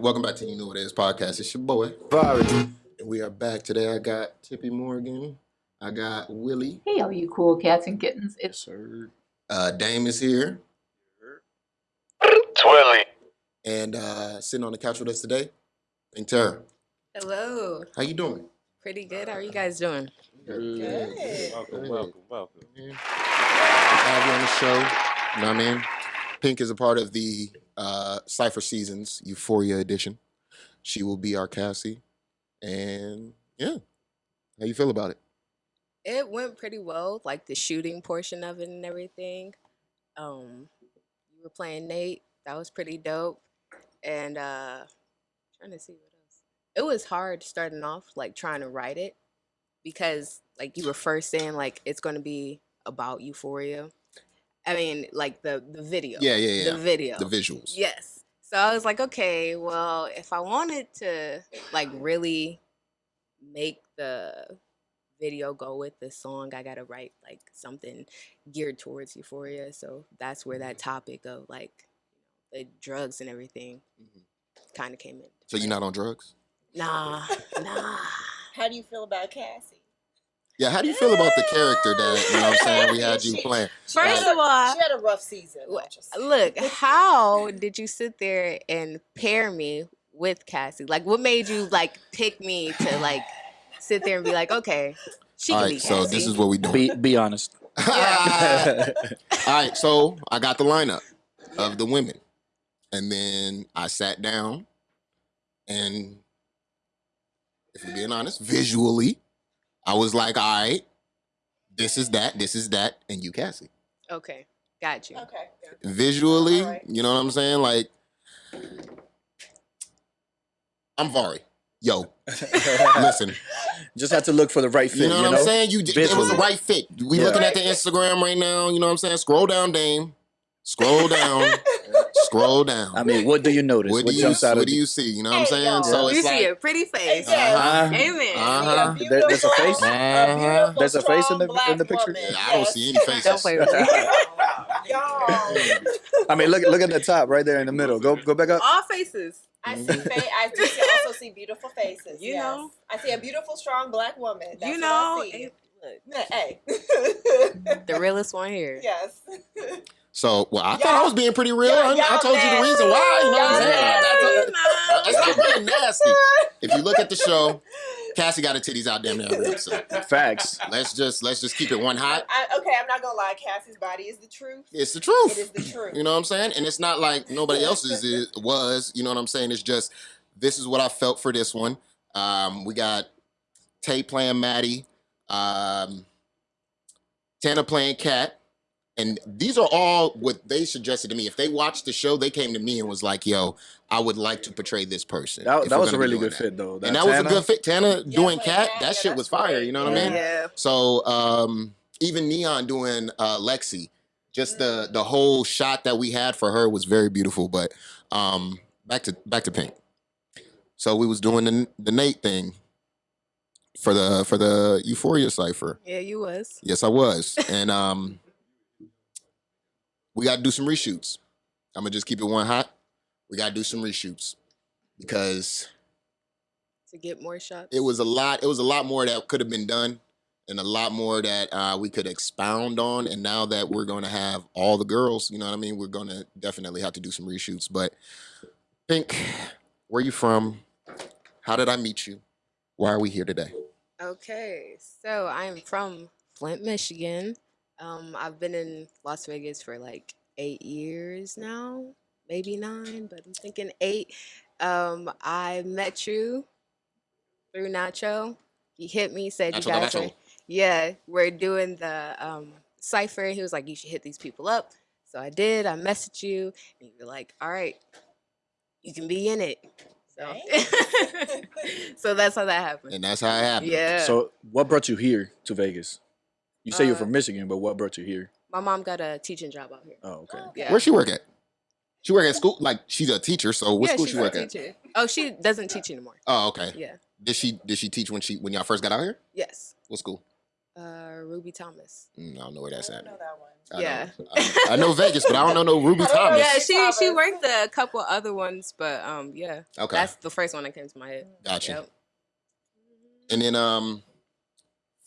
Welcome back to You Know What It Is podcast. It's your boy, Javari. And we are back today. I got Tippy Morgan. I got Willie. Hey, all you cool cats and kittens. Yes, sir. Dame is here. Twilly. And sitting on the couch with us today, Pink Terror. Hello. How you doing? Pretty good. How are you guys doing? Good. Welcome. Yeah. Have you on the show. You know what I mean? Pink is a part of the Cypher Seasons Euphoria edition. She will be our Cassie. And yeah, how you feel about it? It went pretty well, like the shooting portion of it and everything. You were playing Nate. That was pretty dope. And trying to see what else. It was hard starting off, like trying to write it because like you were first saying like it's gonna be about Euphoria. I mean, like the video. Yeah. The video. The visuals. Yes. So I was like, okay, well, if I wanted to like really make the video go with the song, I gotta write like something geared towards Euphoria. So that's where that topic of like the drugs and everything kind of came in. So you're not on drugs? Nah. How do you feel about Cassie? Yeah, how do you feel about the character that, you know what I'm saying, we had you playing? First of all, She had a rough season. look, how did you sit there and pair me with Cassie? Like, what made you like pick me to like sit there and be like, okay, she All can right, be so Cassie. this is what we doing. Be honest. All right, so I got the lineup of the women. And then I sat down and, if we're being honest, visually, I was like, all right, this is that, and you, Cassie. Okay, got you. Okay. Visually, All right. you know what I'm saying? Like, I'm Vari. Yo, listen. Just had to look for the right fit. You know what I'm saying? It was Visually. the right fit. We Yeah. looking at the Instagram right now. You know what I'm saying? Scroll down, Dame. Scroll down. Scroll down. I mean, what do you notice? What jumps out do at you? you see? You know what I'm Hey, saying? y'all. So You it's see like, a pretty face. Uh-huh. Amen. Uh-huh. There's a face? Uh-huh. There's a face in the picture? I don't see any faces. Don't play with me. Y'all. I mean, look at the top right there in the middle. Go back up. All faces. I also see beautiful faces. You yes. know. I see a beautiful, strong black woman. That's You what know, I see. look, Hey. the realest one here. Yes. So, well, I thought I was being pretty real. I Y'all told you the reason why. You know what I'm saying? It's not really nasty. If you look at the show, Cassie got her titties out damn near every episode. Facts. Let's just keep it one hot. Okay, I'm not gonna lie. Cassie's body is the truth. It's the truth. It is the truth. You know what I'm saying? And it's not like nobody else's was. You know what I'm saying? It's just, this is what I felt for this one. We got Tay playing Maddie. Tana playing Kat. And these are all what they suggested to me. If they watched the show, they came to me and was like, yo, I would like to portray this person. That was a really good fit, though. And that was a good fit. Tana doing playing Kat, Kat, that yeah, shit was that's fire. great. You know what I mean? Yeah. So even Neon doing Lexi, just the whole shot that we had for her was very beautiful. But back to Pink. So we was doing the Nate thing for the Euphoria Cypher. Yeah, you was. Yes, I was. And we got to do some reshoots. I'm going to just keep it one hot. We got to do some reshoots because To get more shots. it was a lot more that could have been done and a lot more that we could expound on. And now that we're going to have all the girls, you know what I mean? We're going to definitely have to do some reshoots. But Pink, where you from? How did I meet you? Why are we here today? Okay, so I'm from Flint, Michigan. I've been in Las Vegas for like 8 years now, maybe 9, but I'm thinking 8. I met you through Nacho. He hit me, said Nacho you guys the are, Nacho. yeah, we're doing the Cypher. He was like, you should hit these people up. So I did. I messaged you, and you were like, all right, you can be in it. So, so that's how that happened. And that's how it happened. Yeah. So, what brought you here to Vegas? You say you're Uh, from Michigan, but what brought you here? My mom got a teaching job out here. Oh, okay. Yeah. Where she work at? She work at school? Like, she's a teacher, so what Yeah, school she's she a work at? teacher. Oh, she doesn't teach anymore. Oh, okay. Yeah. Did she teach when y'all first got out here? Yes. What school? Ruby Thomas. I don't know where that's I at. don't know that one. Yeah. I know Vegas, but I don't know no Ruby Thomas. Yeah, she Thomas. worked a couple other ones, but yeah. Okay. That's the first one that came to my head. Gotcha. Yep. And then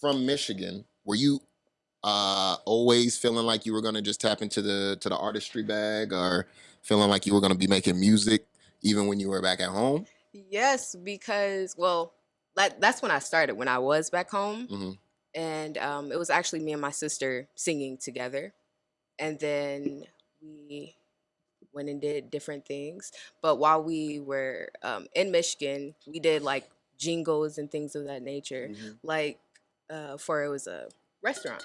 from Michigan, were you always feeling like you were gonna just tap into the artistry bag, or feeling like you were gonna be making music even when you were back at home? Yes, because that's when I started, when I was back home. Mm-hmm. And it was actually me and my sister singing together. And then we went and did different things. But while we were in Michigan, we did like jingles and things of that nature. Mm-hmm. Like for it was a restaurant.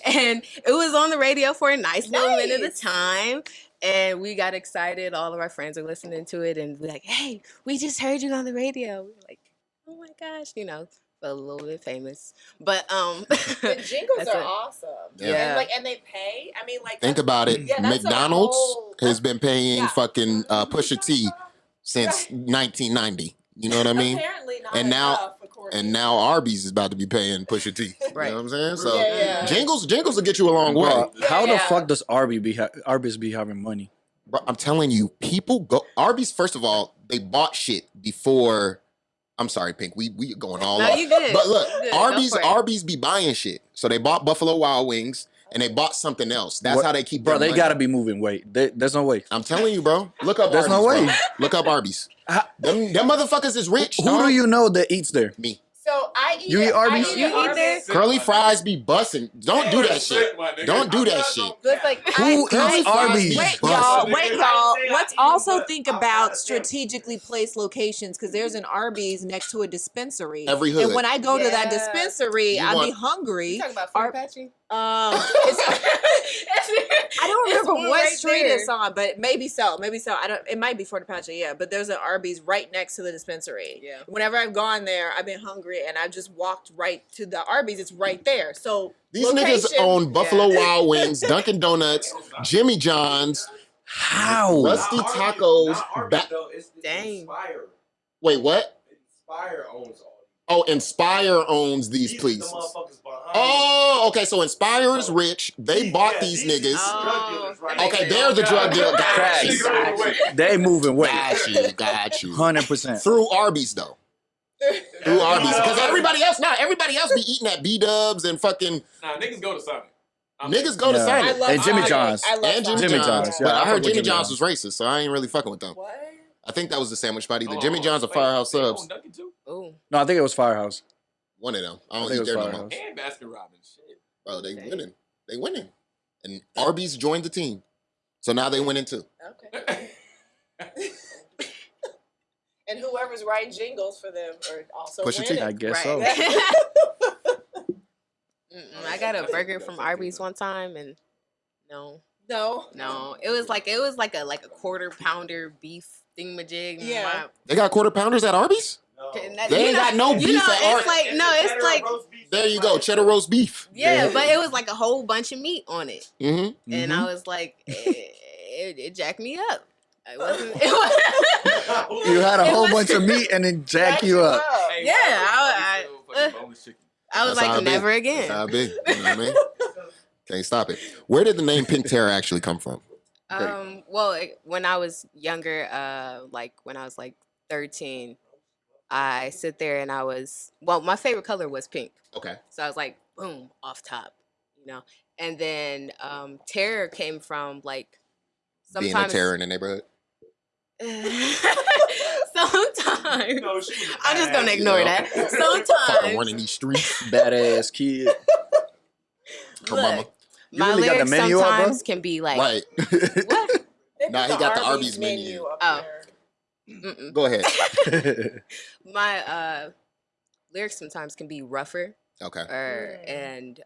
And it was on the radio for a nice little minute of time. And we got excited. All of our friends are listening to it and we're like, hey, we just heard you on the radio. We were like, oh my gosh, felt a little bit famous. But The jingles that's are it. awesome. Yeah. And they pay. I mean, like, Think about it. Yeah, that's a McDonald's whole- has been paying Yeah. fucking Pusha T since 1990. You know what I mean? Apparently not And now- enough, according And to- now Arby's is about to be paying Pusha T. Right. You know what I'm saying? So Yeah. jingles will get you a long way. Bro, how the Yeah. fuck does Arby's be having money? Bro, I'm telling you, people go Arby's. First of all, they bought shit before. I'm sorry, Pink. We going all No, off. you good. But look, You good. Go for it. Arby's be buying shit. So they bought Buffalo Wild Wings and they bought something else. That's What- how they keep. Bro, their they money. gotta be moving weight. There's no way. I'm telling you, bro. Look up. There's Arby's, no way. bro. Look up Arby's. How- Them motherfuckers is rich. Who dog. do you know that eats there? Me. So I eat You eat Arby's? I You eat there? Curly fries be busting. Don't do that shit. Don't do that shit. But like, Who Curly eats fries Arby's? be Wait, busting. y'all. Nigga, Let's I also eat think outside about of strategically placed locations because there's an Arby's next to a dispensary. Every hood. And when I go to that Yeah. dispensary, You I'd be want- You hungry. talking about Ar- fruit patching? I don't It's remember one what right street there. it's on, but maybe so. I don't. It might be Fort Apache, yeah. But there's an Arby's right next to the dispensary. Yeah. Whenever I've gone there, I've been hungry and I've just walked right to the Arby's. It's right there. So These niggas location- own Buffalo Wild Wings, Dunkin' Donuts, Jimmy John's. How? Rusty Not Arby's, tacos. not Arby's, though. It's Dang. Inspire. Wait, what? Inspire owns all. Oh, Inspire owns these These places. The motherfuckers behind Oh, okay. So Inspire is rich. They bought Yeah, these these niggas. drug dealers right Okay, there. they're the drug dealer. Got Facts. you. They moving weight. Got you. 100%. Through Arby's though. Through Arby's, because everybody else be eating at B-Dubs and fucking Nah, niggas go to Sonic. niggas go to Yeah. Sonic. I love And Jimmy Sonic. John's. I love And Sonic. Jimmy John's. Yeah, But I I fuck heard with Jimmy Jimmy John's John's. was racist, so I ain't really fucking with them. What? I think that was the sandwich spot either. Oh, Jimmy John's or wait, Firehouse they Subs. own Dunkin' too? Oh. No, I think it was Firehouse. One of them. I I don't think eat it there was no more. Firehouse. And Baskin Robbins. Shit. Bro, they winning. They winning. And Arby's joined the team. So now they winning too. Okay. And whoever's writing jingles for them are also Pusha T. winning. I guess Right. so. I got a burger from Arby's one time and no. It was like a quarter pounder beef thingamajig. Yeah. They got quarter pounders at Arby's? They ain't got no beef at it's Arby's. like no, it's like There you go. Cheddar roast beef. yeah, but it was like a whole bunch of meat on it, Mm-hmm. and I was like, it jacked me up. It wasn't. It was, You had a It whole was- bunch of meat and then jack you up. Hey, Yeah, I I was That's how like, it be. never That's again. how it be. You know what I mean? Can't stop it. Where did the name Pink Terror actually come from? When I was younger, like when I was like 13, I sit there and my favorite color was pink. Okay. So I was like, boom, off top, And then terror came from like Being a sometimes terror in the neighborhood. sometimes No, she was I'm just badass, gonna ignore you know. that. Fucking Sometimes running these streets. Badass kid. Come on, look, You my really got the lyrics menu up, bro? sometimes can be like Right. what? They Nah, put he got the Arby's menu. up Oh. there. Mm-mm. Go ahead. My lyrics sometimes can be rougher Okay. and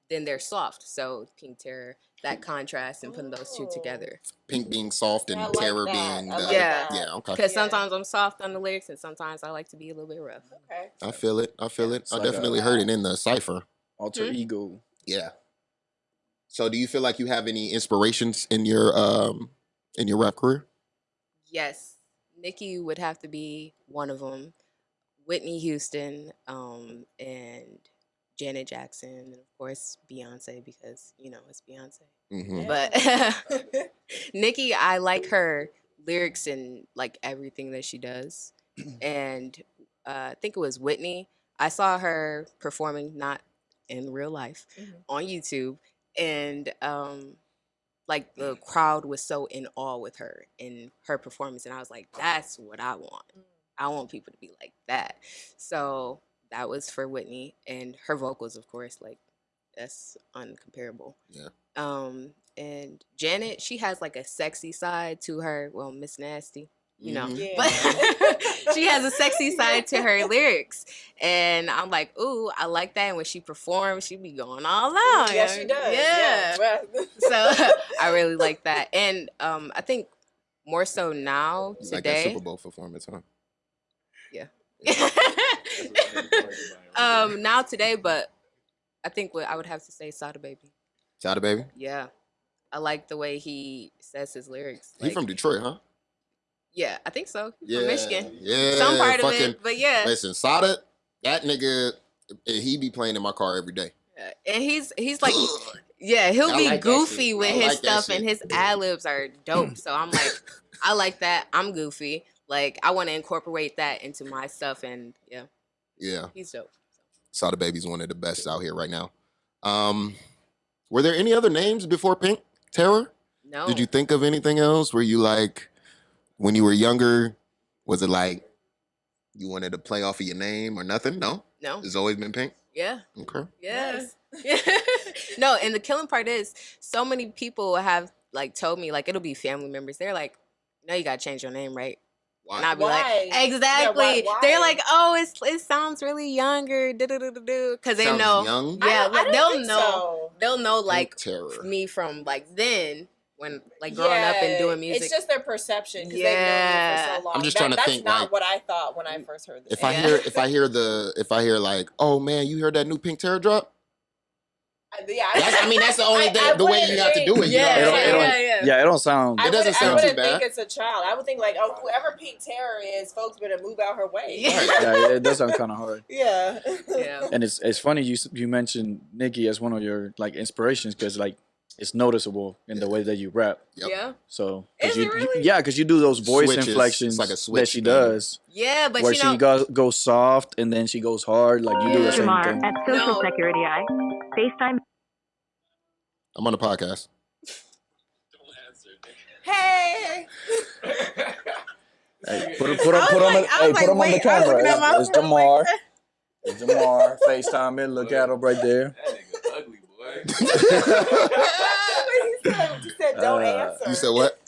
then they're soft. So Pink Terror, that contrast and putting those two together. Pink being soft and I like terror that. being I like Yeah. that. Yeah, okay. Because Yeah. sometimes I'm soft on the lyrics and sometimes I like to be a little bit rough. Okay. I feel it. It's I like definitely a- heard it in the Cypher. Alter Hmm? ego. Yeah. So do you feel like you have any inspirations in your rap career? Yes, Nicki would have to be one of them. Whitney Houston, and Janet Jackson, and of course Beyonce because it's Beyonce. Mhm. But Nikki, I like her lyrics and like everything that she does. And I think it was Whitney. I saw her performing, not in real life, on YouTube, and like the crowd was so in awe with her and her performance, and I was like, that's what I want. I want people to be like that. So that was for Whitney, and her vocals, of course, like that's uncomparable. Yeah. And Janet, she has like a sexy side to her. Well, Miss Nasty, Mhm. Yeah. but she has a sexy side to her lyrics, and I'm like, ooh, I like that. And when she performs, she be going all out. Yes, she does. Yeah. Yeah. So I really like that, and I think more so now You like that today. Super Bowl performance, huh? Yeah. Now today, but I think what I would have to say, Sada Baby. Sada Baby. Yeah, I like the way he says his lyrics. He from Detroit, huh? Yeah, I think so. Yeah. From Michigan. Yeah. Some part of fucking, it, but yeah. Listen, Sada, that nigga, he be playing in my car every day. Yeah. And he's like, yeah, he'll I be like that goofy shit. with I his like that stuff, and shit. his ad libs are dope. So I'm like, I like that. I'm goofy. Like I want to incorporate that into my stuff, and yeah, Yeah. he's dope. Sada Baby's one of the best out here right now. Were there any other names before Pink Terror? No. Did you think of anything else? Were you like, when you were younger, was it like you wanted to play off of your name or nothing? No? No. It's always been Pink? Yeah. Okay. Yeah. No, and the killing part is so many people have like told me, like it'll be family members. They're like, no, you gotta change your name, right? Why? And I'll be Why? like, exactly. Yeah, why? They're like, oh, it sounds really younger, because they Sounds know. young? Yeah, I don't they'll think know. so. They'll know like Terror. me from like then when like growing up and doing music. It's just their perception because they've known you for so long. I'm just trying to that's think, not like, what I thought when I first heard this. If I hear like, oh man, you heard that new Pink Terror drop? Yeah, That's the only the way you have to do it. Yeah, you know what I'm saying? Yeah, it don't sound. It doesn't sound I too wouldn't bad. think it's a child. I would think like, oh, whoever Pink Terror is, folks better move out her way. Yeah. Yeah, it does sound kind of hard. Yeah. Yeah. And it's funny you mentioned Nikki as one of your like inspirations because like it's noticeable in the way that you rap. Yep. Yeah. So Is it really? because you do those voice Switches. inflections It's like a that switch she thing. does, Yeah, but where you know, she goes soft and then she goes hard. Like you do the same Jamar thing. at Social No. Security I. FaceTime. I'm on the podcast. Hey. Hey, put I was him like- I was like, on the wait, I was camera. looking at my It's phone Jamar. like It's Jamar. FaceTime it. Look at him right there. That nigga ugly, boy. He said, don't answer. You said what?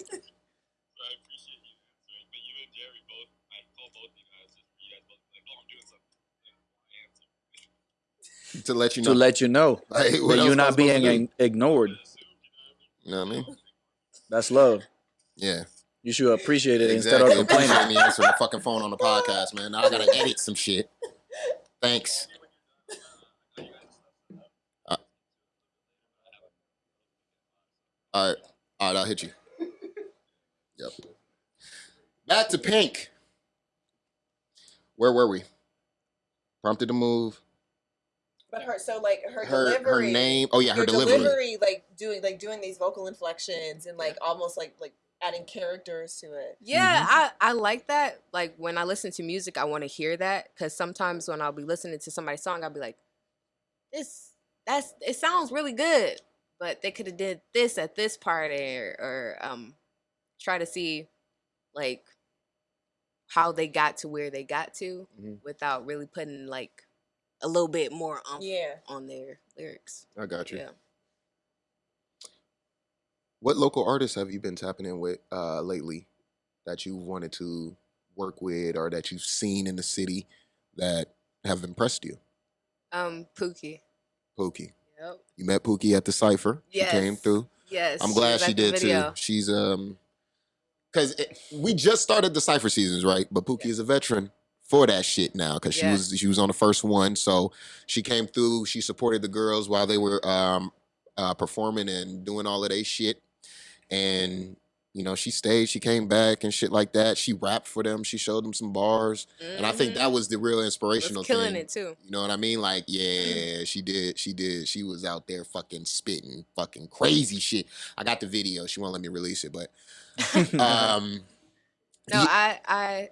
To let you know. To let you know Like, what that else you're am I not supposed to do? being ignored. You know what I mean? That's love. Yeah. You should appreciate it Exactly. instead of complaining. Appreciate me answering the fucking phone on the podcast, man. Now I gotta edit some shit. Thanks. All right, I'll hit you. Yep. Back to Pink. Where were we? Prompted to move. But her Her delivery, name. Oh yeah, her her delivery. like doing these vocal inflections and like almost like adding characters to it. yeah, I like that. Like when I listen to music, I want to hear that because sometimes when I'll be listening to somebody's song, I'll be like, it sounds really good, but they could have did this at this part or try to see like how they got to where they got to without really putting like a little bit more on their lyrics. I got you. Yeah. What local artists have you been tapping in with lately that you wanted to work with or that you've seen in the city that have impressed you? Pookie. Pookie. Yep. You met Pookie at the Cypher. Yes. She came through. Yes. I'm glad was she at the did too. video. She's because we just started the Cypher seasons, right? But Pookie is a veteran for that shit now because she was on the first one. So she came through. She supported the girls while they were performing and doing all of their shit. And you know, she stayed, she came back and shit like that. She rapped for them. She showed them some bars. And I think that was the real inspirational Was killing thing. it too. You know what I mean? Like, yeah, she did. She was out there fucking spitting fucking crazy shit. I got the video. She won't let me release it, but No, I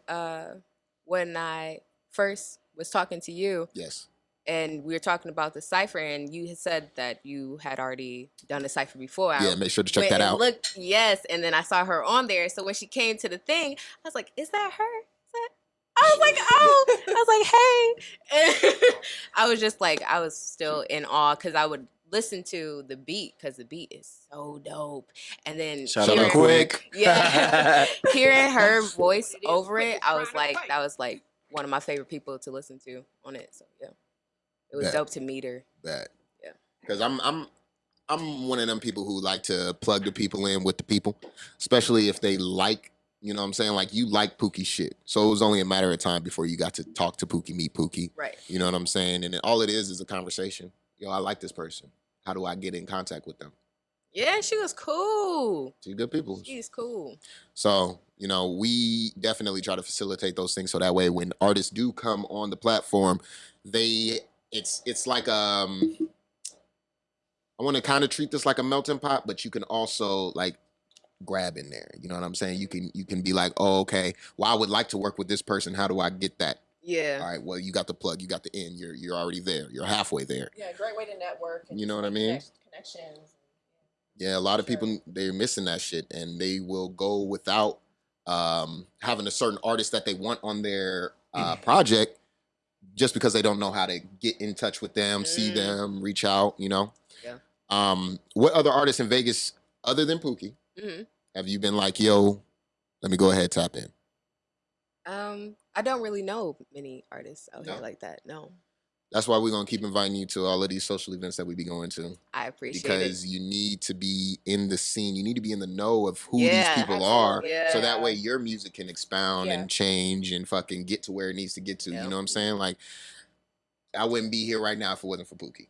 when I first was talking to you, yes. and we were talking about the Cypher, and you had said that you had already done a Cypher before. Yeah, make sure to check went that and out. Looked, yes, and then I saw her on there. So when she came to the thing, I was like, "Is that her?" I was like, "Oh!" I was like, "Hey!" And I was just like, I was still in awe because I would listen to the beat because the beat is so dope. And then Shout out Quick. yeah, hearing her voice over it, I was like, that was like one of my favorite people to listen to on it. So yeah, it was Bet. dope to meet her. That. Yeah. Because I'm one of them people who like to plug the people in with the people, especially if they like, you know what I'm saying? Like, you like Pookie shit. So it was only a matter of time before you got to talk to Pookie, meet Pookie. Right. You know what I'm saying? And then all it is a conversation. Yo, I like this person. How do I get in contact with them? Yeah, she was cool. She's good people. She's cool. So, you know, we definitely try to facilitate those things so that way when artists do come on the platform, it's like I want to kind of treat this like a melting pot, but you can also like grab in there. You know what I'm saying? You can be like, oh, okay, well, I would like to work with this person. How do I get that? Yeah. All right, well, you got the plug, you got the in, you're already there. You're halfway there. Yeah, great way to network. And You know what I make mean? Connections. Yeah, a lot of people, they're missing that shit, and they will go without having a certain artist that they want on their project just because they don't know how to get in touch with them, see them, reach out, you know? Yeah. What other artists in Vegas, other than Pookie, have you been like, yo, let me go ahead, tap in? I don't really know many artists out No? here like that. No. That's why we're going to keep inviting you to all of these social events that we be going to. I appreciate Because it. you need to be in the scene. You need to be in the know of who Yeah, these people are. Yeah. So that way your music can expound Yeah. and change and fucking get to where it needs to get to. Yeah. You know what I'm saying? Like, I wouldn't be here right now if it wasn't for Pookie.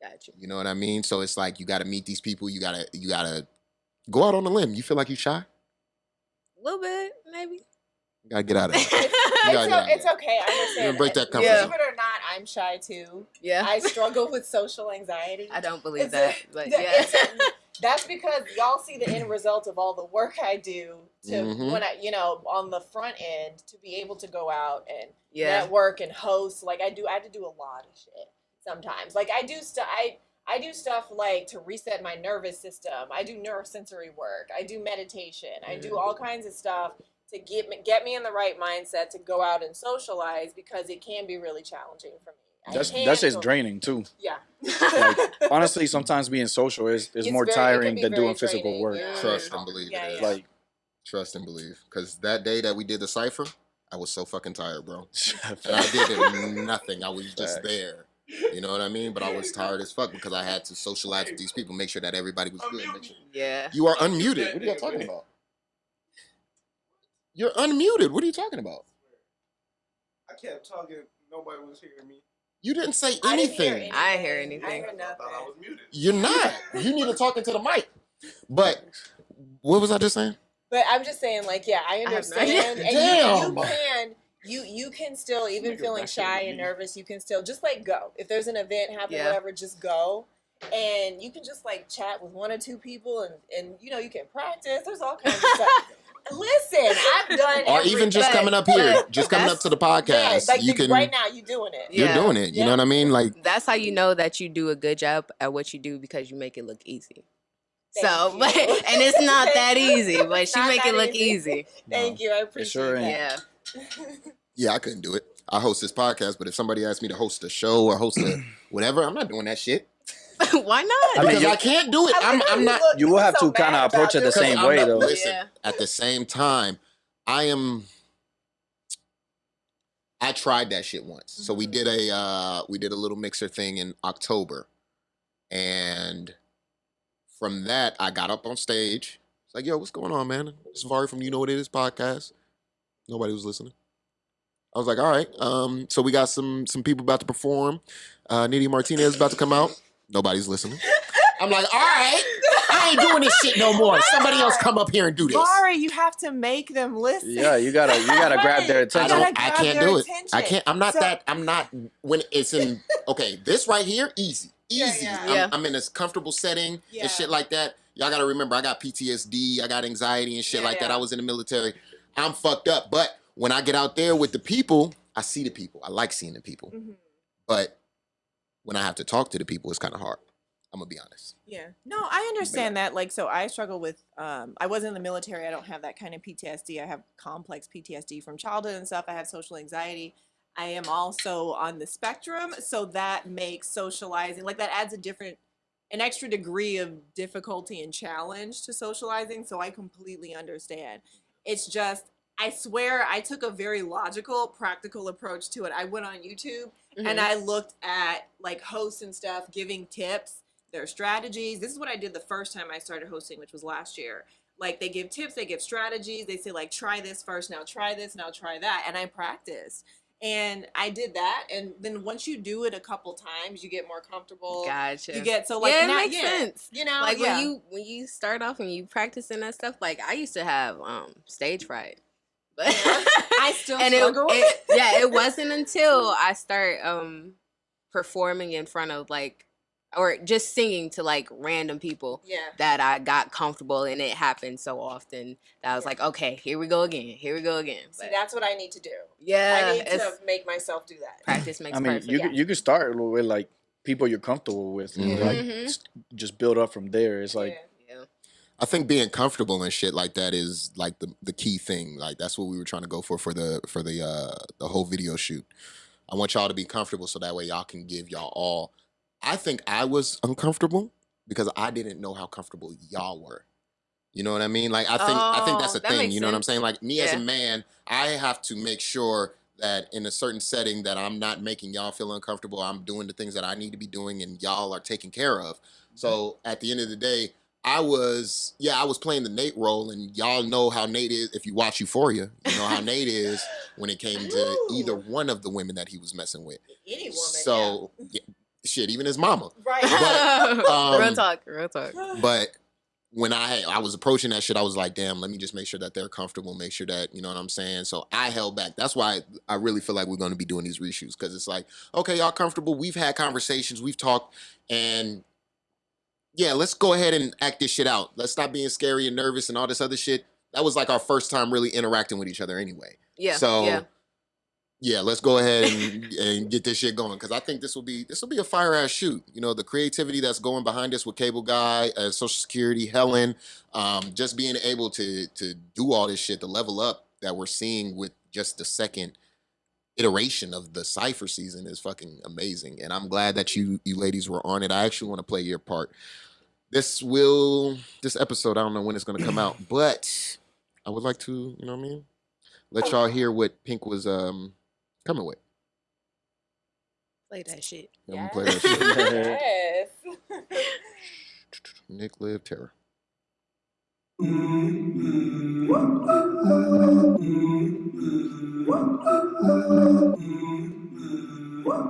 Got you. You know what I mean? So it's like you got to meet these people. You gotta go out on a limb. You feel like you shy? A little bit, maybe. You gotta get out of there. gotta- It's okay. I You understand. gonna break that comfort Yeah. zone. Believe it or not, I'm shy too. Yeah. I struggle with social anxiety. I don't believe It's that, but yeah. That's because y'all see the end result of all the work I do to when I, on the front end to be able to go out and Yeah. network and host. Like I had to do a lot of shit sometimes. Like I do stuff like to reset my nervous system. I do neurosensory work. I do meditation. I do all kinds of stuff to get me in the right mindset to go out and socialize because it can be really challenging for me. That's just draining too. Yeah. Like, honestly, sometimes being social is more tiring than doing physical work. Yeah. Trust and believe Yeah, it is. yeah. Like, Trust and believe. Because that day that we did the Cypher, I was so fucking tired, bro. facts. And I did nothing. I was just Facts. there. You know what I mean? But I was tired as fuck because I had to socialize with these people, make sure that everybody was good. Make sure... Yeah. You are unmuted. What are you talking about? You're unmuted. What are you talking about? I kept talking. Nobody was hearing me. You didn't say I didn't hear anything. I ain't hear I anything. heard I thought I nothing. was muted. You're not. You need to talk into the mic. But what was I just saying? But I'm just saying, like, yeah, I have no understand. idea. And Damn. you can still, even Nigga feeling back shy here and with me. nervous, you can still just like go. If there's an event happening, Yeah. whatever, just go. And you can just like chat with one or two people and you can practice. There's all kinds of stuff. Listen, I've done Or even just everything. coming up here, but just coming up to the Yeah, podcast. like You can. right now, you doing it. You're Yeah. doing it. You Yeah. know what I mean? Like, That's how you know that you do a good job at what you do because you make it look easy. Thank So, you. but, and it's not Thank that you. easy, but It's she not make it that look easy. easy. Thank you. I appreciate sure ain't. Yeah. that. yeah, I couldn't do it. I host this podcast, but if somebody asked me to host a show or host a whatever, I'm not doing that shit. Why not? I mean, Because you- I can't do it. I'm not. You will have to kind of approach it the Because same I'm way, not- though. Listen, Yeah. at the same time, I tried that shit once. So we did a little mixer thing in October, and from that I got up on stage. It's like, yo, what's going on, man? It's Javari from You Know What It Is podcast. Nobody was listening. I was like, all right. So we got some people about to perform. Nitty Martinez is about to come out. Nobody's listening. I'm like, all right. I ain't doing this shit no more. Somebody else come up here and do this. Mari, you have to make them listen. Yeah, you gotta grab their I attention. don't. grab I can't their do it. attention. I can't. I'm not So- that. I'm not when it's in. Okay, this right here, easy. Yeah. I'm in this comfortable setting Yeah. and shit like that. Y'all gotta remember, I got PTSD. I got anxiety and shit Yeah, like that. yeah. I was in the military. I'm fucked up. But when I get out there with the people, I see the people. I like seeing the people. Mhm. But when I have to talk to the people, it's kind of hard. I'm gonna be honest. Yeah. No, I understand that. Like, so I struggle with, I was in the military. I don't have that kind of PTSD. I have complex PTSD from childhood and stuff. I have social anxiety. I am also on the spectrum. So that makes socializing, like that adds an extra degree of difficulty and challenge to socializing. So I completely understand. It's just, I swear I took a very logical, practical approach to it. I went on YouTube and I looked at like hosts and stuff giving tips, their strategies. This is what I did the first time I started hosting, which was last year. Like they give tips, they give strategies. They say like, try this first, now try this, now try that. And I practiced. And I did that. And then once you do it a couple times, you get more comfortable. Gotcha. You get, so like, yeah, it now, makes sense. You know, Like yeah. when you start off and you practicing that stuff, like I used to have stage fright. But I still and struggle with it. yeah, it wasn't until I start performing in front of like or just singing to like random people Yeah. that I got comfortable, and it happened so often that I was like, okay, here we go again. Here we go again. See, But that's what I need to do. yeah, I need to it's- make myself do that. practice makes I mean, perfect. you could start with like people you're comfortable with, and like Mhm. just build up from there. It's like Yeah. Yeah. I think being comfortable and shit like that is like the key thing. Like that's what we were trying to go for the whole video shoot. I want y'all to be comfortable so that way y'all can give y'all all. I think I was uncomfortable because I didn't know how comfortable y'all were. You know what I mean? Like I think that's Oh, a that thing. makes You know what I'm sense. saying? Like me as a Yeah. man, I have to make sure that in a certain setting that I'm not making y'all feel uncomfortable. I'm doing the things that I need to be doing and y'all are taken care of. So at the end of the day, I was playing the Nate role, and y'all know how Nate is. If you watch Euphoria, you know how Nate is when it came to either one of the women that he was messing with. Any woman. So yeah, shit, even his mama. Right. But, real talk, real talk. But when I was approaching that shit, I was like, damn, let me just make sure that they're comfortable, make sure that, you know what I'm saying? So I held back. That's why I really feel like we're going to be doing these reshoots, because it's like, okay, y'all comfortable. We've had conversations, we've talked, and yeah, let's go ahead and act this shit out. Let's stop being scary and nervous and all this other shit. That was like our first time really interacting with each other anyway. Yeah. So yeah, let's go ahead and get this shit going, because I think this will be a fire ass shoot. You know, the creativity that's going behind this with Cable Guy, Social Security, Helen, just being able to do all this shit, the level up that we're seeing with just the second iteration of the Cypher season is fucking amazing. And I'm glad that you ladies were on it. I actually want to play your part. This episode, I don't know when it's gonna come out, but I would like to, you know what I mean, let y'all hear what Pink was coming with. Play that shit. Yeah, I'm gonna play that shit. Yes. Nick Live Terror.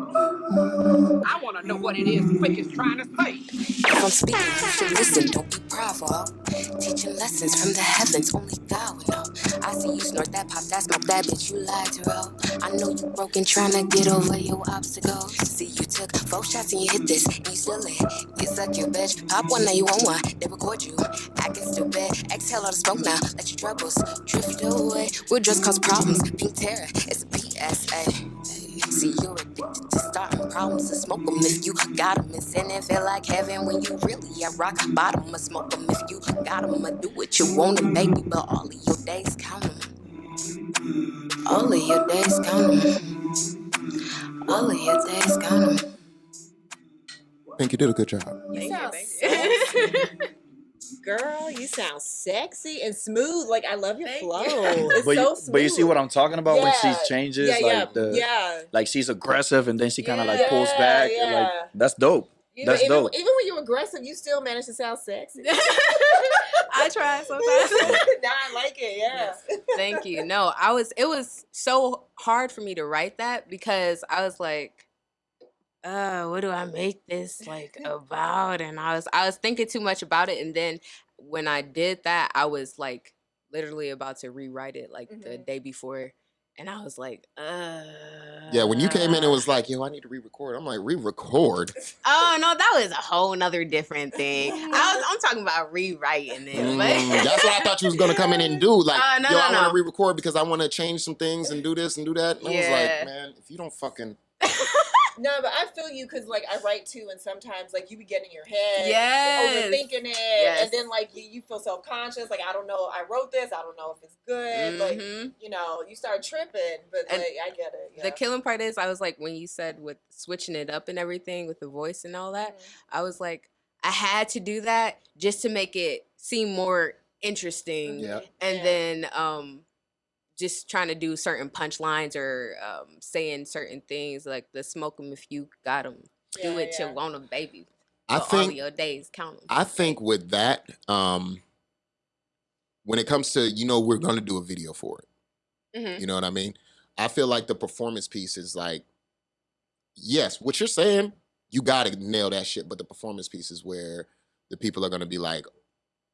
I want to know what it is Quick is trying to say. If I'm speaking, you should listen, don't be prideful. Teaching lessons from the heavens, only God would know. I see you snort that pop, that's my bad bitch, you lied to roll. I know you broken, trying to get over your obstacles. See, you took 4 shots and you hit this, and you still lit. You suck your bitch, pop one, now you want one. They record you, acting stupid. Exhale all the smoke now, let your troubles drift away. We'll just cause problems, Pink Terror, it's a PSA. See, you're addicted to starting problems, to smoke them if you got them. It's in it, feel like heaven when you really at rock bottom. I smoke them if you got them. I do what you want, baby, but all of your days count them. All of your days count them. All of your days count them. Pink, you did a good job. You sound Thank sexy. Girl, you sound sexy and smooth. Like, I love your flow. It's but, so smooth. but you see what I'm talking about when she Yeah. changes, Yeah, like like she's aggressive and then she kind of like pulls Yeah, back. And, yeah. like that's dope. You That's know, dope. even when you're aggressive, you still manage to sound sexy. I try sometimes. Nah, I like it. Yeah. Thank you. No, it was so hard for me to write that because I was like, what do I make this like about? And I was thinking too much about it, and then when I did that, I was like literally about to rewrite it like the day before, and I was like, Yeah, when you came in, it was like, yo, I need to re-record. I'm like, re-record? Oh no, that was a whole nother different thing. I'm talking about rewriting it. But That's what I thought you was gonna come in and do. Like, no, yo, no, I want no. to re-record because I want to change some things and do this and do that. And I was like, man, if you don't fucking No, but I feel you because like I write too, and sometimes like you be getting in your head, Yes. overthinking it, Yes. and then like you feel self conscious. Like I don't know, I wrote this, I don't know if it's good. Like you know, you start tripping. But And like I get it. Yeah. the killing part is, I was like, when you said with switching it up and everything with the voice and all that, I was like, I had to do that just to make it seem more interesting. Yeah. And then just trying to do certain punchlines or saying certain things like the smoke 'em if you got 'em, do it you want 'em, baby. I For all of think your days, count 'em. I think with that, when it comes to, you know, we're gonna do a video for it. You know what I mean? I feel like the performance piece is like, yes, what you're saying, you gotta nail that shit, but the performance piece is where the people are gonna be like,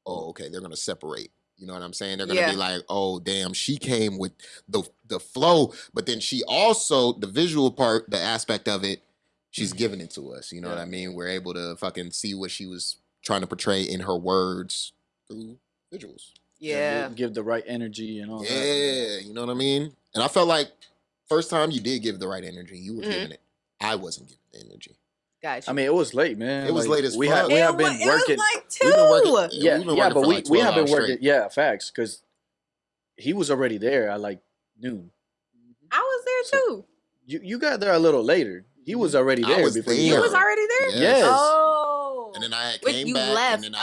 oh, okay, they're gonna separate. You know what I'm saying? They're gonna be like, oh, damn, she came with the flow, but then she also, the visual part, the aspect of it, she's giving it to us. You know what I mean? We're able to fucking see what she was trying to portray in her words through visuals. Yeah. Give the right energy and all that. Yeah, you know what I mean? And I felt like first time you did give the right energy, you were giving it. I wasn't giving the energy. Gotcha. I mean, it was late, man. It was late as we fuck. We have been working. It was like 2. We've been working. Yeah, we've been yeah, working but for like we 12 have been hours working. straight. Yeah, facts. Because he was already there at like noon. I was there too. You got there a little later. He was already there. I was before there. You was already there? Yes. Oh. And then I Wait, came you back. left. And then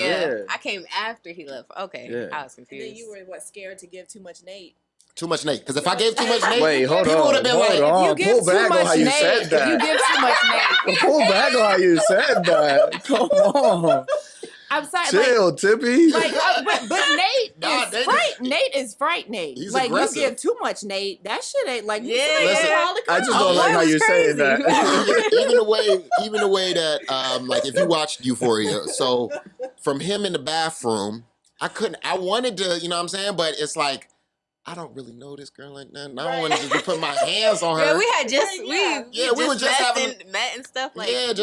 Yeah. I came after he left. Okay. Yeah. I was confused. And then you were scared to give too much Nate. Too much Nate. Because if I gave too much Nate, Wait, hold people on. would have been Hold like, on. You give Pull back too on much how you Nate. said that. You give too much Nate. Pull back on how you said that. Come on. I'm sorry. Chill, Tippy. But Nate Nah, is Nate Nate is frightening. He's like aggressive. you give too much Nate, that shit ain't like Yeah. Listen, I just don't like how you're saying that. even the way that like if you watched Euphoria, so from him in the bathroom, I wanted to, you know what I'm saying, but it's like I don't really know this girl like that. And I don't want to just be putting my hands on her. Yeah, we had just we were just met and stuff like now if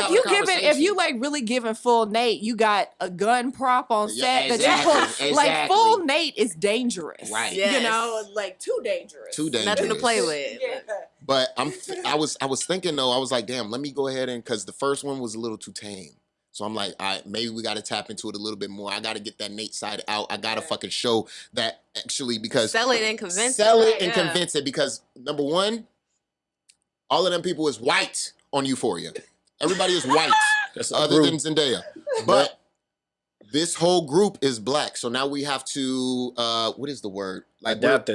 having you a conversation. if you like really giving full Nate, you got a gun prop on set Yeah, that you pull. exactly. Like full Nate is dangerous. Right. You know, like too dangerous. Too dangerous. nothing to play with. Yeah. But I was thinking though, I was like, damn, let me go ahead and because the first one was a little too tame. So I'm like, all right, maybe we got to tap into it a little bit more. I got to get that Nate side out. I got to fucking show that actually because Sell it and convince sell it. it and convince it because number one, all of them people is white on Euphoria. Everybody is white other than Zendaya. But this whole group is black. So now we have to, what is the word? Like adapt.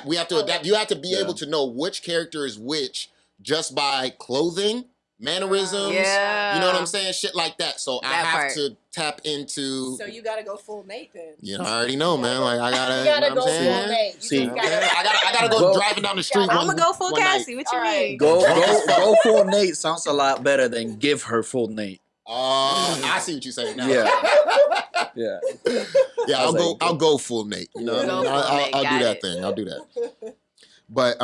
We have to adapt. You have to be able to know which character is which just by clothing, mannerisms. Yeah. You know what I'm saying? Shit like that. So I have to tap into. So you gotta go full Nate then. You know, I already know, man. Like I gotta. You gotta you know go what I'm saying? full Nate. See, I gotta go driving down the street. I'm gonna go full one night. Cassie. What you mean? Go full Nate sounds a lot better than give her full Nate. I see what you're saying now. Yeah. Yeah, I'll go full Nate. You know, I'll do that thing. I'll do that. But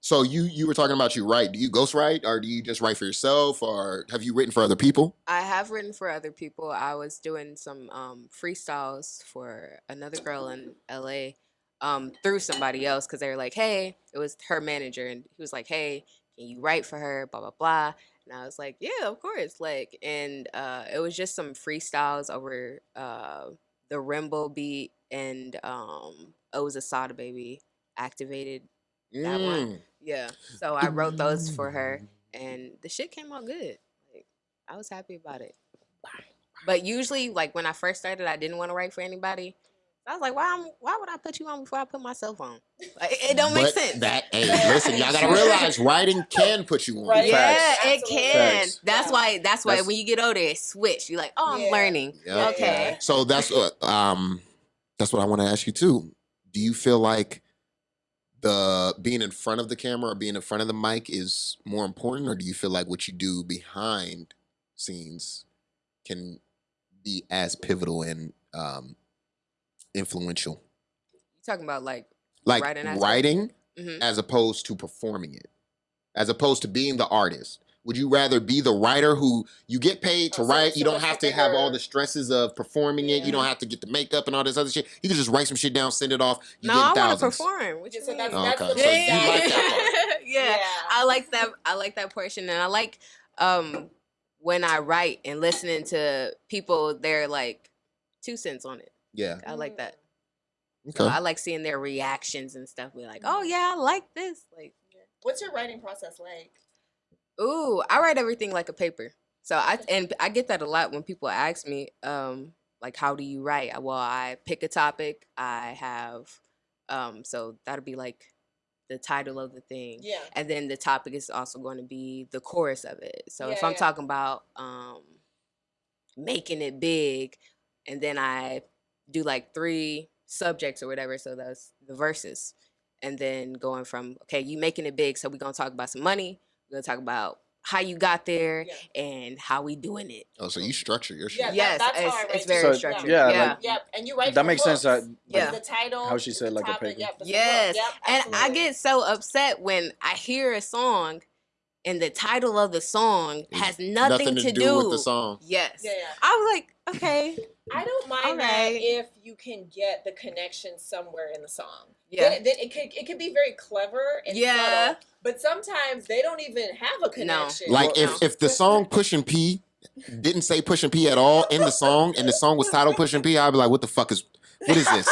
so you were talking about you write. Do you ghost write or do you just write for yourself or have you written for other people? I have written for other people. I was doing some freestyles for another girl in LA through somebody else because they were like, hey, it was her manager and he was like, hey, can you write for her? Blah, blah, blah. And I was like, yeah, of course. Like, and it was just some freestyles over the Rimbo beat and it was a Sada Baby activated that one. Yeah. So I wrote those for her and the shit came out good. Like, I was happy about it. But usually, like when I first started, I didn't want to write for anybody. I was like, why would I put you on before I put myself on? Like, it don't make sense. Hey, listen, y'all gotta realize writing can put you on. Right. Yeah, Facts. it can. Facts. That's why when you get older, it switch. You're like, oh, I'm learning. Yeah. Okay. So that's what I want to ask you too. Do you feel like the being in front of the camera or being in front of the mic is more important, or do you feel like what you do behind scenes can be as pivotal and influential? You talking about like Writing as opposed to performing it, as opposed to being the artist? Would you rather be the writer who you get paid to write? You don't have to have all the stresses of performing it. You don't have to get the makeup and all this other shit. You can just write some shit down, send it off. You No, get I want to thousands. perform. Which is So that's Okay. the So you like that part. yeah, I like that. I like that portion, and I like when I write and listening to people, their like 2 cents on it. Yeah. I like that. Okay. So I like seeing their reactions and stuff. Be like, oh yeah, I like this. Like, What's your writing process like? ooh, I write everything like a paper. So I get that a lot when people ask me, like, how do you write? Well, I pick a topic. I have, so that'll be like the title of the thing. Yeah. And then the topic is also going to be the chorus of it. So if Yeah, I'm talking about making it big, and then I do like 3 subjects or whatever, so that's the verses. And then going from, okay, you making it big, so we're going to talk about some money. We're going to talk about how you got there and how we doing it. Oh, so you structure your shit. Yeah, Yes, that's how I write it's too. very So, structured. yeah, Yeah. like- Yep, and you write That for makes hooks. sense. Yeah. The title, How she said, the like a topic, paper. Yep, the Yes. hook, yep, And I absolutely. get so upset when I hear a song and the title of the song has nothing to do with the song. Yes. Yeah, yeah. I'm like, okay. I don't mind that Alright. if you can get the connection somewhere in the song. Yeah. Then it could be very clever and Yeah. subtle, but sometimes they don't even have a connection. Like if the song Pushin' P didn't say Pushin' P at all in the song, and the song was titled Pushin' P, I'd be like, what is this?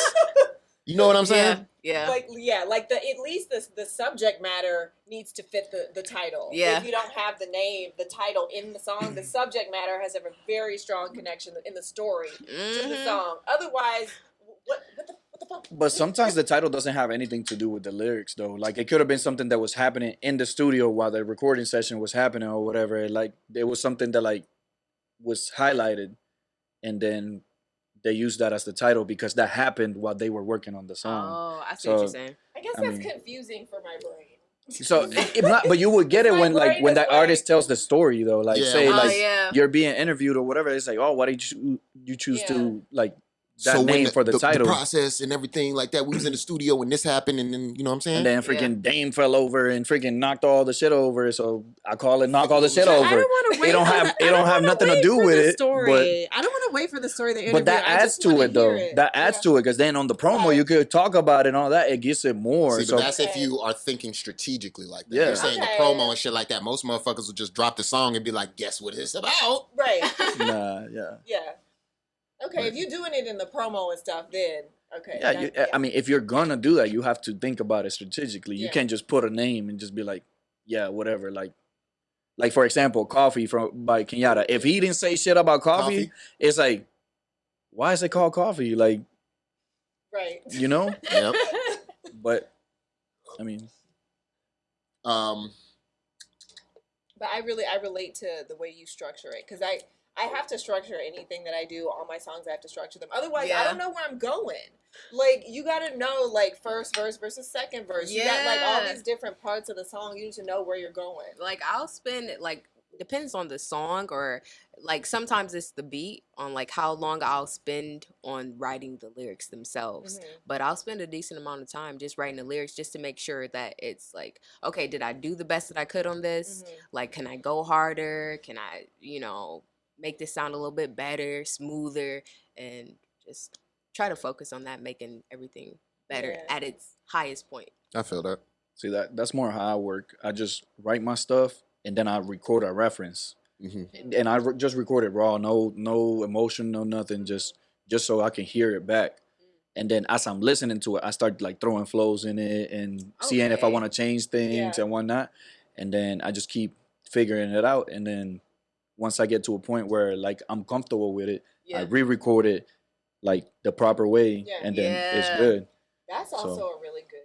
You know what I'm saying? Yeah. Like at least the subject matter needs to fit the title. Yeah. If you don't have the title in the song, the subject matter has a very strong connection in the story to the Mhm. song. Otherwise, what the fuck? But sometimes the title doesn't have anything to do with the lyrics, though. Like, it could have been something that was happening in the studio while the recording session was happening or whatever. Like, it was something that, like, was highlighted, and then they used that as the title because that happened while they were working on the song. Oh, I see what you're saying. I guess I that's mean- confusing for my brain. So, but you would get it when, like, when that artist tells the story, though. Like, Yeah. say, Oh, like, yeah. you're being interviewed or whatever. It's like, oh, why did you choose to, like, that So name when for the title? the process and everything like that, we was in the studio when this happened, and then you know what I'm saying? And then freaking Dame fell over and freaking knocked all the shit over. So I call it knock all the shit over. I don't want to wait. It don't have nothing to do with it. Story. I don't want to wait for the story. The interview. But that I adds just wanna to it though. hear it. That adds to it because then on the promo you could talk about it and all that. It gets it more. See, so but that's if you are thinking strategically like that. Yeah. You're saying Okay. the promo and shit like that. Most motherfuckers will just drop the song and be like, guess what it's about? Right. nah, yeah. Yeah. Okay, if you're doing it in the promo and stuff, then okay. Yeah, I mean, if you're gonna do that, you have to think about it strategically. You Yeah. can't just put a name and just be like, yeah, whatever. Like for example, Coffee by Kenyatta. If he didn't say shit about coffee, it's like, why is it called Coffee? Like, right. you know? Yep. But I mean, But I relate to the way you structure it because I have to structure anything that I do. All my songs, I have to structure them. Otherwise, I don't know where I'm going. Like, you got to know, like, first verse versus second verse. You got, like, all these different parts of the song. You need to know where you're going. Like, I'll spend, like, depends on the song, or, like, sometimes it's the beat on, like, how long I'll spend on writing the lyrics themselves. Mhm. But I'll spend a decent amount of time just writing the lyrics just to make sure that it's, like, okay, did I do the best that I could on this? Mhm. Like, can I go harder? Can I, make this sound a little bit better, smoother, and just try to focus on that, making everything better Yeah. at its highest point. I feel that. see that's more how I work. I just write my stuff and then I record a reference, and I just record it raw, no emotion, no nothing, just so I can hear it back. And then as I'm listening to it, I start like throwing flows in it and seeing if I Okay. want to change things and whatnot. And then I just keep figuring it out. And then once I get to a point where like I'm comfortable with it, I re-record it like the proper way, and then it's good. That's also a really good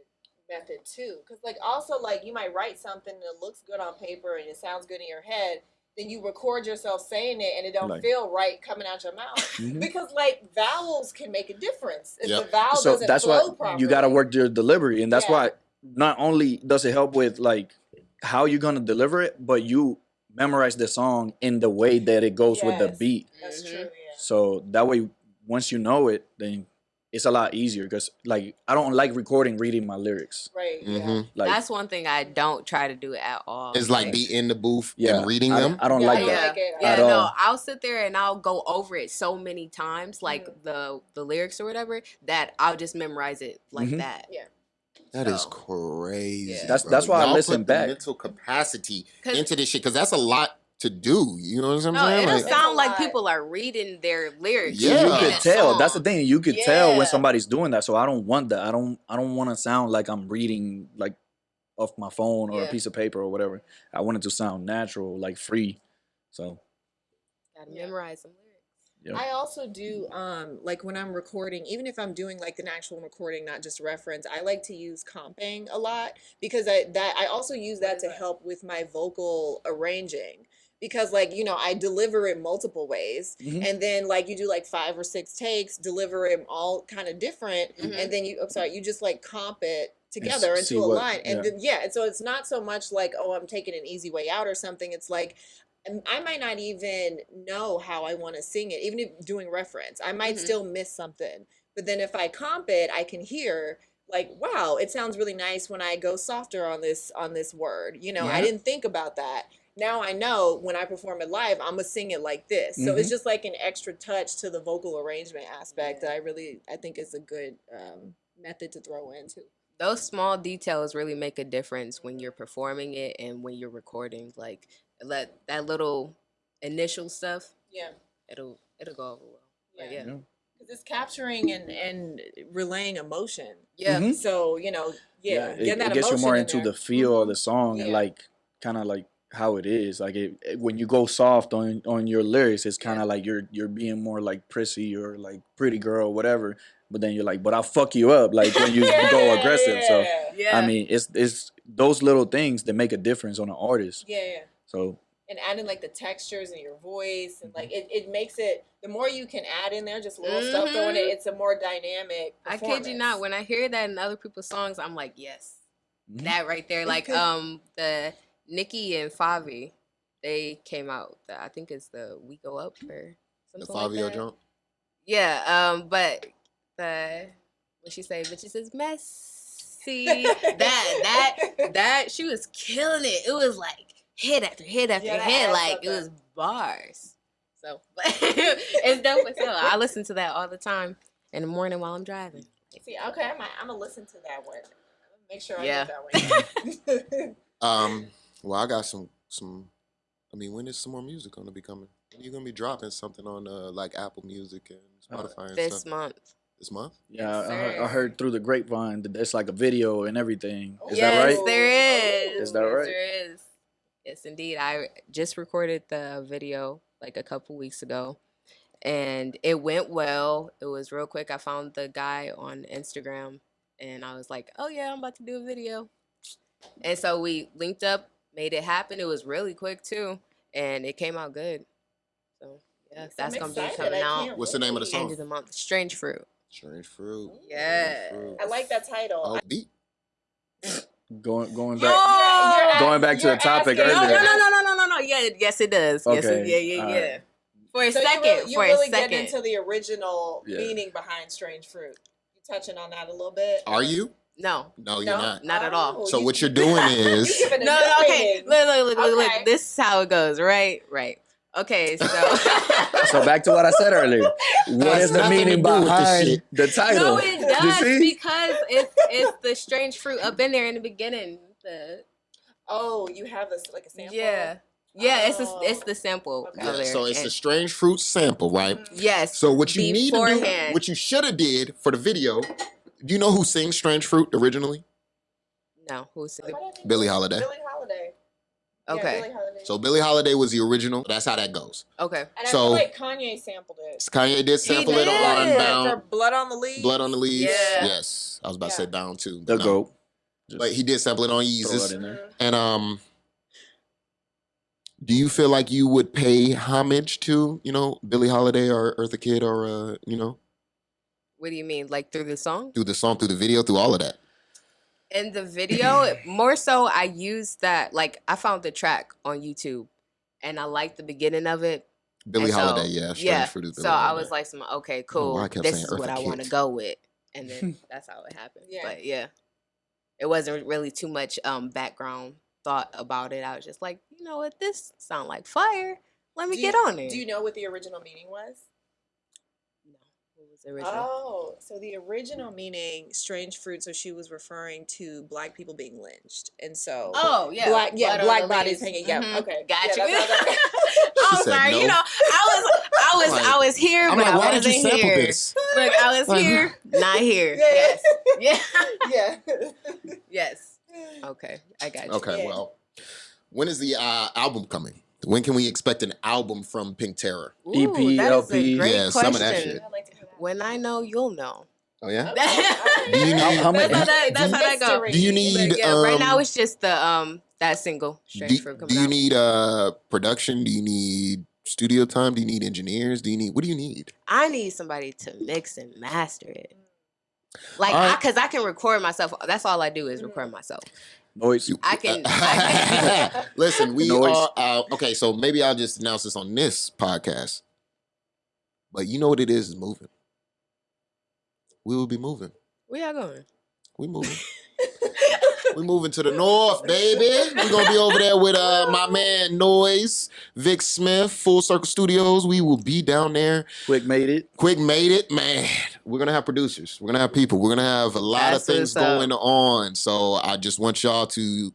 method too, because like also like you might write something that looks good on paper and it sounds good in your head, then you record yourself saying it and it don't Like- feel right coming out your mouth Mhm. because like vowels can make a difference if Yep. the vowel So doesn't that's flow why properly. you got to work your delivery, and that's Yeah. why not only does it help with like how you're gonna deliver it, but you memorize the song in the way that it goes with the Yes, beat. That's true. Yeah. So that way, once you know it, then it's a lot easier. Because like I don't like recording reading my lyrics. Right. Yeah. Mm-hmm. Like That's one thing I don't try to do at all. It's like be in the booth yeah, and reading I, them. I don't Yeah, like I don't that. like it Yeah, at no, all. I'll sit there and I'll go over it so many times, like the lyrics or whatever, that I'll just memorize it like Mhm. that. Yeah. That is So, crazy. yeah. That's why I Y'all listen put the back. mental capacity 'Cause- into this shit because that's a lot to do. You know what I'm No, saying? it'll Like, sound a like lot. people are reading their lyrics. Yeah. You in could a tell. That's the song. thing. You could tell Yeah. when somebody's doing that. So I don't want that. I don't want to sound like I'm reading like off my phone or a Yeah. piece of paper or whatever. I want it to sound natural, like free. So Gotta Yeah. memorize some lyrics. yeah. I also do like when I'm recording, even if I'm doing like an actual recording, not just reference, I like to use comping a lot because I also use that to help with my vocal arranging. Because like, you know, I deliver it multiple ways. Mhm. And then like you do like 5 or 6 takes, deliver it all kind of different. Mhm. And then you just like comp it together see into a what- line. And yeah. then, yeah, and so it's not so much like, oh, I'm taking an easy way out or something. It's like I might not even know how I want to sing it, even if doing reference. I might Mhm. still miss something. But then if I comp it, I can hear like, wow, it sounds really nice when I go softer on this word. You know, I Yeah. didn't think about that. Now I know when I perform it live, I'm gonna sing it like this. So it's Mhm. just like an extra touch to the vocal arrangement aspect that I think is a good method to throw in too. Those small details really make a difference when you're performing it and when you're recording. Like that little initial stuff, Yeah. it'll go over well. Like, yeah. Yeah. Because it's capturing and relaying emotion. Yeah. Mhm. So, you know, It, getting that it gets you emotion more in into there. the feel of the song and Yeah. like kind of like how it is. Like when you go soft on your lyrics, it's kind of like you're being more like prissy or like pretty girl, whatever. But then you're like, but I'll fuck you up, like when you go aggressive. So Yeah. I mean, it's those little things that make a difference on an artist. Yeah. So And adding like the textures in your voice and like it makes it, the more you can add in there, just little stuff throwing it, it's a more dynamic I performance. kid you not, when I hear that in other people's songs, I'm like, yes. Mhm. That right there. Like the Nicki and Favi, they came out. I think it's the We Go Up or the something like Fabio that. jump. Yeah, but the when she say bitches is messy, that she was killing it. It was like hit after hit after Yeah, that hit, adds like up it there. was bars. So it's dope as hell. I listen to that all the time in the morning while I'm driving. See, okay, I'm gonna listen to that one. Make sure I Yeah. get that one. Well, I got some. I mean, when is some more music gonna be coming? When are you gonna be dropping something on like Apple Music and Spotify and This stuff? month. This month? yeah, Yes, I heard through the grapevine that there's like a video and everything. Is yes, that right? there is. Is that Yes, right? there is. Yes, indeed. I just recorded the video like a couple weeks ago, and it went well. It was real quick. I found the guy on Instagram, and I was like, "Oh yeah, I'm about to do a video," and so we linked up, made it happen. It was really quick too, and it came out good. So yeah, that's I'm gonna be excited. coming I out can't What's the name of the wait. song? end of the month. Strange Fruit. Strange Fruit. Yeah. Strange Fruit. I like that title. Oh, beat. Going back. Oh! Going back to the topic asking- earlier. No. Yeah, yes, it does. Yes, Okay, yeah. alright. For a So second, you for really a get second. into the original Yeah. meaning behind Strange Fruit. You touching on that a little bit? Are you? No, No, you're not. not at all. So what you're doing is You giving a No, new okay. meaning. Look. Okay. This is how it goes, right? Okay, so So back to what I said earlier. What Has is the nothing to meaning do with this behind shit. the title? no, it You does see? because it's the strange fruit up in there in the beginning. Oh, you have this like a sample. Yeah, it's the sample. Okay. of Yeah, there. so it's And- a Strange Fruit sample, right? yes. So what you need to do, beforehand. what you should have did for the video, do you know who sings Strange Fruit originally? No, who's it? Billie Holiday. Billie Holiday. Okay. Yeah, Billie Holiday. So Billie Holiday was the original. That's how that goes. Okay. And I so- feel like Kanye sampled it. Kanye did sample it did. on For Bound. Blood on the Leaves. Blood on the Leaves. Yeah. Yes. I was about to say Bound too. The but no. GOAT. Just But he did sample it on throw Yeezus. that in there. And do you feel like you would pay homage to, Billie Holiday or Eartha Kitt or What do you mean, like through the song? through the song, through the video, through all of that? In the video, more so, I used that. Like, I found the track on YouTube, and I liked the beginning of it. Billie And so, Holiday, yeah. Strange Fruit is Billie so I Holiday. was like, okay, I don't know why I cool. kept This saying is what Eartha I want to Kitt. go with, and then that's how it happened. Yeah. But yeah, it wasn't really too much background thought about it. I was just like, you know what, this sound like fire. Let me get on it. Do you know what the original meaning was? No, what was the original? Oh, So the original meaning, strange fruit. So she was referring to black people being lynched, and so Oh yeah, black Blood on black the bodies leaves. hanging. Yeah, Mhm. okay, Got yeah, you. that's what I'm said sorry. no. You know, I was here, I'm but like, I why did wasn't you sample here. this? Look, I was Like, here, not here. Yeah. Yes. Yeah. yeah. Yes. Okay, I got you. Okay, Yeah. well, when is the album coming? When can we expect an album from Pink Terror? EP, that is a LP. great Yeah, question. some of that shit. I'd like to hear that. When I know, you'll know. Oh yeah. That's Do you need? How many? how that go. Do you need? But yeah, right now it's just the that single Strange Fruit coming do you out. need production? Do you need studio time? Do you need engineers? What do you need? I need somebody to mix and master it. Like, All right. because I can record myself. That's all I do is record myself. Noise. I can. Listen, we Noise. are okay. So maybe I'll just announce this on this podcast. But you know what it is moving. We will be moving. Where y'all going? We moving. We moving to the north, baby. We're gonna be over there with my man Noise, Vic Smith, Full Circle Studios. We will be down there. Quick made it. Man. We're gonna have producers. We're gonna have people. We're gonna have a lot That's of things what's up. going on. So I just want y'all to,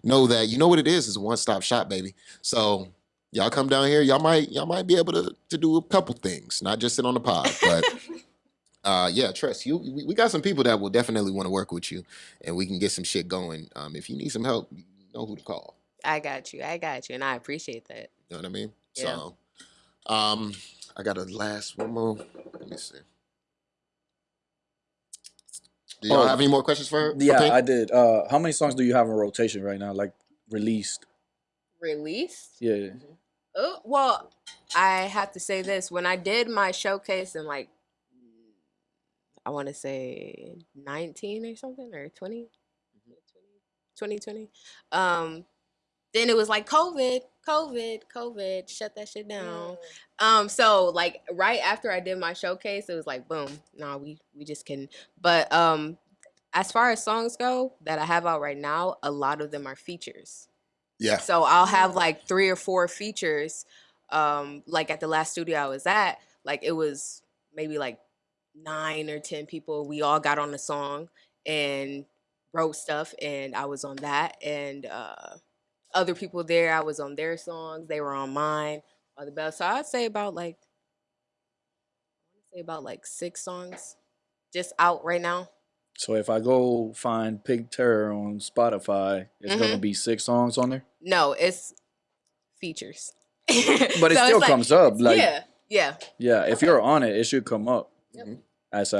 know that you know what it is a one-stop shop, baby. So y'all come down here. Y'all might be able to do a couple things, not just sit on the pod, but. Yeah, Tress, we got some people that will definitely want to work with you, and we can get some shit going. If you need some help, you know who to call. I got you, and I appreciate that. You know what I mean? Yeah. So, I got a last one more. Let me see. Do y'all have any more questions for Yeah, Pink? I did. How many songs do you have in rotation right now? Like released? Released? Yeah. Oh, well, I have to say this. When I did my showcase in like, I want to say 19 or something, or 20, 2020. Then it was like COVID, shut that shit down. So like right after I did my showcase, it was like, boom, nah, we just couldn't. But as far as songs go that I have out right now, a lot of them are features. Yeah. So I'll have like 3 or 4 features. Like at the last studio I was at, like it was maybe like 9 or 10 people. We all got on the song and wrote stuff, and I was on that. And other people there, I was on their songs. They were on mine. All the best. So I'd say about like 6 songs just out right now. So if I go find Pink Terror on Spotify, it's gonna be 6 songs on there. No, it's features. But it So it's still like- comes up. Like Yeah. yeah, if you're on it, it should come up Yep. as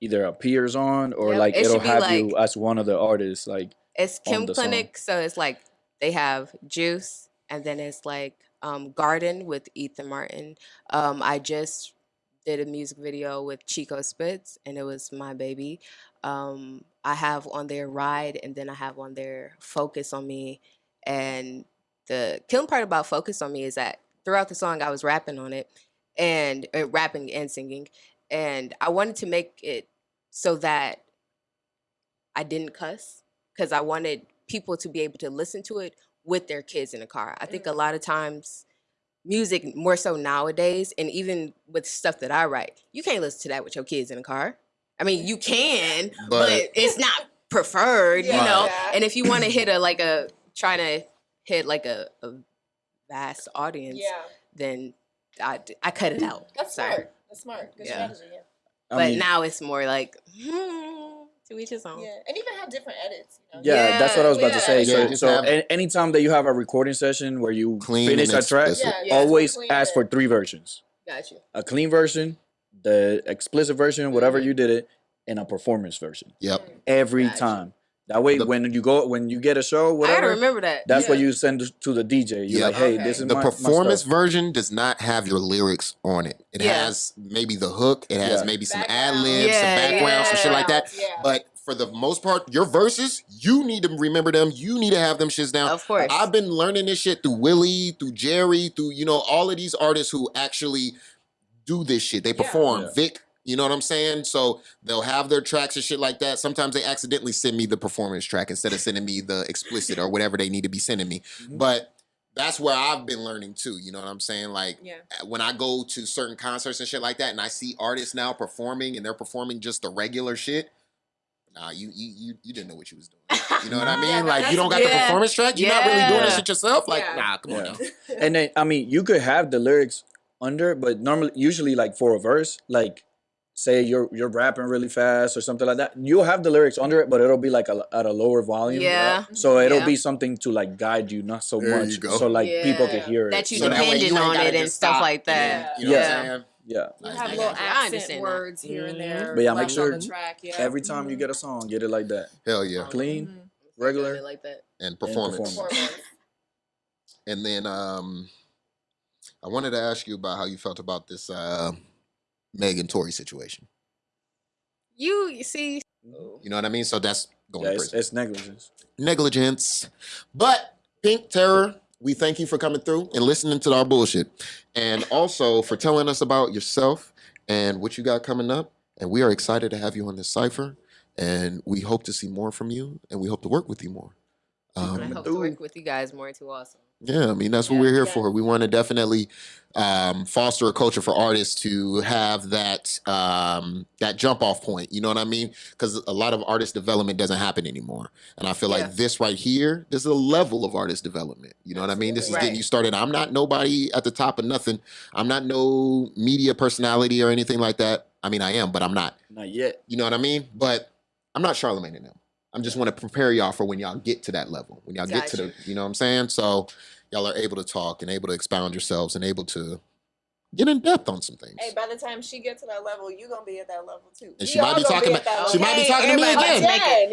either a peers on or Yep, like it it'll should be have like- you as one of the artists. Like It's on Kim the song. Clinic, so it's like they have Juice, and then it's like Garden with Ethan Martin. I just did a music video with Chico Spitz, and it was my baby. I have on there Ride, and then I have on there Focus on Me. And the killing part about Focus on Me is that throughout the song I was rapping on it, and rapping and singing, and I wanted to make it so that I didn't cuss, because I wanted people to be able to listen to it with their kids in the car. I think a lot of times music, more so nowadays, and even with stuff that I write, you can't listen to that with your kids in the car. I mean, you can, but it's not preferred, you know? Yeah. And if you want to trying to hit like a vast audience, then I cut it out. That's Sorry. smart. That's smart. Good Yeah. strategy. Yeah. But now it's more like, to each his own. Yeah, and even have different edits. You know? yeah, that's what I was about to say. Yeah, So, just so have- anytime that you have a recording session where you Clean finish and a track, explicit. Yeah, always clean ask it. for 3 versions: Got you. a clean version, the explicit version, whatever you did it, and a performance version. Yep. Every Gotcha. time. That way, when you get a show, I gotta whatever, remember that. that's what you send to the DJ. You're Yeah. like, hey, Okay. this is The my performance stuff. version does not have your lyrics on it. It Yeah. has maybe the hook. It has Yeah. maybe some Background. ad libs, some Yeah, background, some shit like that. Yeah. But for the most part, your verses, you need to remember them. You need to have them shits down. Of course. I've been learning this shit through Willie, through Jerry, through, all of these artists who actually do this shit. They perform. Yeah. Vic, you know what I'm saying? So they'll have their tracks and shit like that. Sometimes they accidentally send me the performance track instead of sending me the explicit or whatever they need to be sending me. But that's where I've been learning too. You know what I'm saying? Like when I go to certain concerts and shit like that and I see artists now performing and they're performing just the regular shit, nah, you didn't know what you was doing. You know what I mean? Like you don't got the performance track. You're not really doing that shit yourself. Like, nah, come on now. And then, I mean, you could have the lyrics under, but usually like for a verse, like say you're rapping really fast or something like that, you'll have the lyrics under it, but it'll be like at a lower volume. Yeah. So it'll be something to like guide you, not so There much. you go. So like people can hear it. That you So that way dependent you ain't on gotta it and just stuff stop like that. and, you know what I'm saying? Yeah. You Nice, have nice, little nice. I accent understand that. words here and there. But yeah, make left sure on the track. Yeah. every time you get a song, get it like that. Hell yeah. Clean, regular, Like that. And performance. And then I wanted to ask you about how you felt about this Meg and Tory situation. You see, You know what I mean? So that's going to prison. it's negligence. Negligence. But Pink Terror, we thank you for coming through and listening to our bullshit. And also for telling us about yourself and what you got coming up. And we are excited to have you on this Cypher. And we hope to see more from you. And we hope to work with you more. I hope to work with you guys more too also. Yeah, I mean, that's what we're here for. We want to definitely foster a culture for artists to have that that jump off point. You know what I mean? Because a lot of artist development doesn't happen anymore. And I feel like this right here, this is a level of artist development. You know what I mean? This is getting you started. I'm not nobody at the top of nothing. I'm not no media personality or anything like that. I mean, I am, but I'm not. Not yet. You know what I mean? But I'm not Charlamagne and them. I just want to prepare y'all for when y'all get to that level. When y'all get to the, you know what I'm saying? So y'all are able to talk and able to expound yourselves and able to get in depth on some things. Hey, by the time she gets to that level, you gonna be at that level too. And she might be talking about, she might be talking to me again.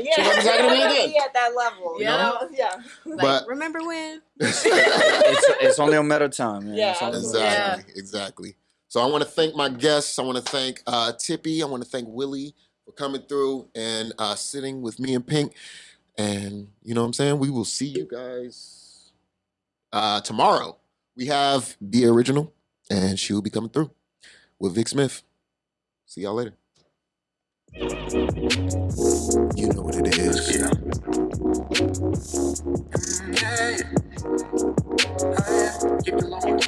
Yeah. She might be talking to me again. Be at that level. Yeah. Yeah. Like, But remember when? It's only a matter of time, man. Yeah, It's only a matter of time. Exactly. So I want to thank my guests. I want to thank Tippy. I want to thank Willie for coming through and sitting with me and Pink. And you know what I'm saying? We will see you guys tomorrow. We have The Original, and she will be coming through with Vic Smith. See y'all later. You know what it is. Keep it long.